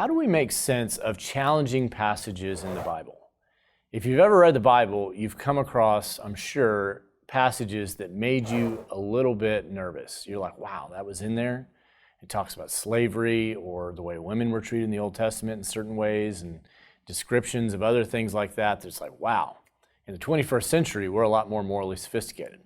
how do we make sense of challenging passages in the Bible? If you've ever read the Bible, you've come across, I'm sure, passages that made you a little bit nervous. You're like, wow, that was in there? It talks about slavery or the way women were treated in the Old Testament in certain ways and descriptions of other things like that. It's like, wow. In the 21st century, we're a lot more morally sophisticated.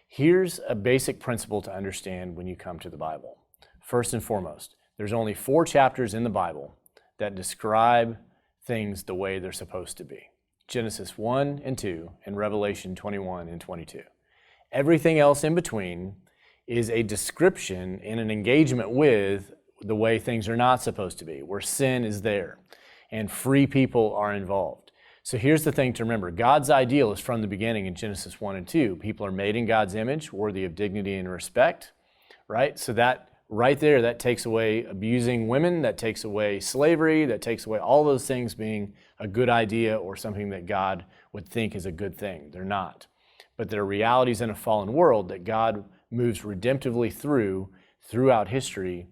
Here's a basic principle to understand when you come to the Bible. First and foremost, there's only 4 chapters in the Bible that describe things the way they're supposed to be. Genesis 1 and 2 and Revelation 21 and 22. Everything else in between is a description and an engagement with the way things are not supposed to be, where sin is there and free people are involved. So here's the thing to remember. God's ideal is from the beginning in Genesis 1 and 2. People are made in God's image, worthy of dignity and respect, right? So that right there, that takes away abusing women, that takes away slavery, that takes away all those things being a good idea or something that God would think is a good thing. They're not. But they're realities in a fallen world that God moves redemptively throughout history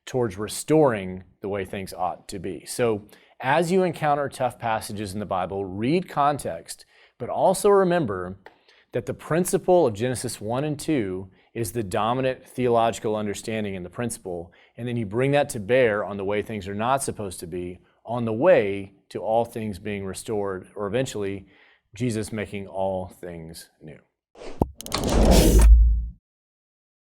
towards restoring the way things ought to be. So as you encounter tough passages in the Bible, read context, but also remember that the principle of Genesis 1 and 2 is the dominant theological understanding and the principle, and then you bring that to bear on the way things are not supposed to be, on the way to all things being restored, or eventually Jesus making all things new.